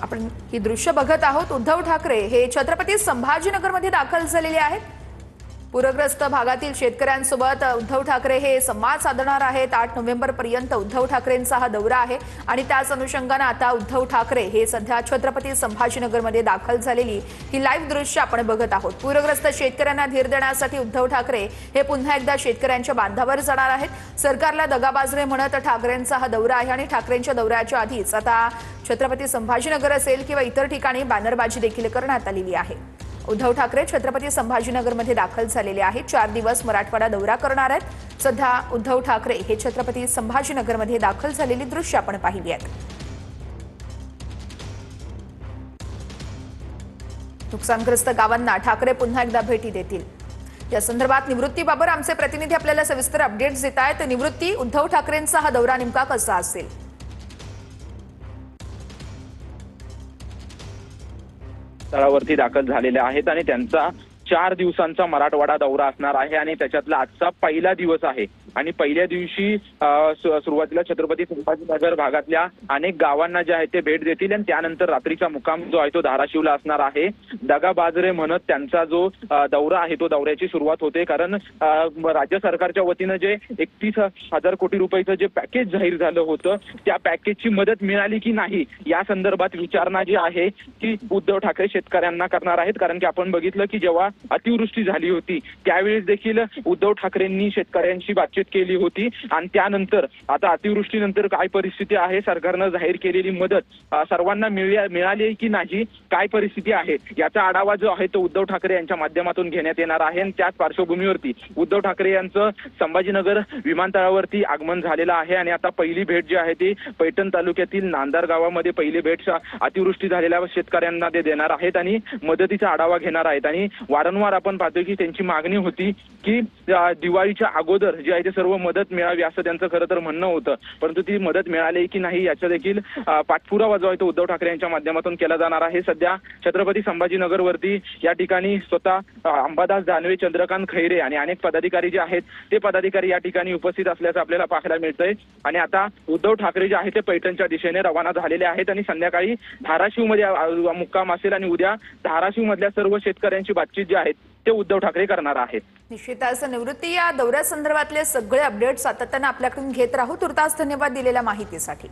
आपण ही दृश्य बघत आहोत। उद्धव ठाकरे हे छत्रपती संभाजीनगरमध्ये दाखल झालेले आहेत। पूरग्रस्त भागातील शेतकऱ्यांसोबत उद्धव ठाकरे हे संवाद साधणार आहेत। 8 नोव्हेंबर पर्यंत उद्धव ठाकरेंचा हा दौरा आहे आणि त्याच अनुषंगाने आता उद्धव ठाकरे हे सध्या छत्रपती संभाजीनगरमध्ये दाखल झालेली ही लाईव्ह दृश्य आपण बघत आहोत। पूरग्रस्त शेतकऱ्यांना धीर देण्यासाठी उद्धव ठाकरे हे पुन्हा एकदा शेतकऱ्यांच्या बांधावर जाणार आहेत। सरकारला दगाबाजरे म्हणत ठाकरेंचा हा दौरा आहे आणि ठाकरेंच्या दौऱ्याच्या आधीच आता छत्रपती संभाजीनगर असेल किंवा इतर ठिकाणी बॅनरबाजी देखील करण्यात आलेली आहे। उद्धव ठाकरे छत्रपती संभाजीनगरमध्ये दाखल झालेले आहेत। 4 दिवस मराठवाडा दौरा करणार आहेत। सध्या उद्धव ठाकरे हे छत्रपती संभाजीनगरमध्ये दाखल झालेली दृश्य आपण पाहिली आहेत। नुकसानग्रस्त गावांना ठाकरे पुन्हा एकदा भेटी देतील। या संदर्भात निवृत्ती बाबर आमचे प्रतिनिधी आपल्याला सविस्तर अपडेट्स देत आहेत। निवृत्ती, उद्धव ठाकरेंचा हा दौरा नेमका कसा असेल? स्थळावरती दाखल झालेले आहेत आणि त्यांचा 4 दिवसांचा मराठवाडा दौरा असणार आहे आणि त्याच्यातला आजचा पहिला दिवस आहे आणि पहिल्या दिवशी सुरुवातीला छत्रपती संभाजीनगर भागातल्या अनेक गावांना जे आहे ते भेट देतील आणि त्यानंतर रात्रीचा मुक्काम जो आहे तो धाराशिवला असणार आहे। दगाबाजरे म्हणत त्यांचा जो दौरा आहे तो दौऱ्याची सुरुवात होते, कारण राज्य सरकारच्या वतीनं जे 31,000 कोटी रुपयाचं जे पॅकेज जाहीर झालं होतं त्या पॅकेजची मदत मिळाली की नाही या संदर्भात विचारणा जी आहे ती उद्धव ठाकरे शेतकऱ्यांना करणार आहेत। कारण की आपण बघितलं की जेव्हा अतिवृष्टी झाली होती त्यावेळेस देखील उद्धव ठाकरेंनी शेतकऱ्यांशी बातचीत केली होती आणि त्यानंतर आता अतिवृष्टीनंतर काय परिस्थिती आहे, सरकारनं जाहीर केलेली मदत सर्वांना मिळाली की नाही, काय परिस्थिती आहे याचा आढावा जो आहे तो उद्धव ठाकरे यांच्या माध्यमातून घेण्यात येणार आहे। आणि त्याच पार्श्वभूमीवरती उद्धव ठाकरे यांचं संभाजीनगर विमानतळावरती आगमन झालेलं आहे आणि आता पहिली भेट जी आहे ती पैठण तालुक्यातील नांदार गावामध्ये पहिली भेट अतिवृष्टी झालेल्या शेतकऱ्यांना ते देणार आहेत आणि मदतीचा आढावा घेणार आहेत। आणि वारंवार आपण पाहतोय की त्यांची मागणी होती की दिवाळीच्या अगोदर जी आहे ते सर्व मदत मिळावी असं त्यांचं खरं तर म्हणणं होतं, परंतु ती मदत मिळाली की नाही याचा देखील पाठपुरावा जो आहे तो उद्धव ठाकरे यांच्या माध्यमातून केला जाणार आहे। सध्या छत्रपती संभाजीनगरवरती या ठिकाणी स्वतः अंबादास दानवे, चंद्रकांत खैरे आणि अनेक पदाधिकारी जे आहेत ते पदाधिकारी या ठिकाणी उपस्थित असल्याचं आपल्याला पाहायला मिळतंय। आणि आता उद्धव ठाकरे जे आहेत ते पैठणच्या दिशेने रवाना झालेले आहेत आणि संध्याकाळी धाराशिवमध्ये मुक्काम असेल आणि उद्या धाराशिव मधल्या सर्व शेतकऱ्यांची बातचीत जी आहेत ते उद्धव ठाकरे करणार आहेत। निश्चितच निवृत्ती, या दौऱ्यासंदर्भातले सगळे अपडेट्स सातत्याने आपल्याकडून घेत राहू। तुर्तास धन्यवाद दिलेल्या माहितीसाठी।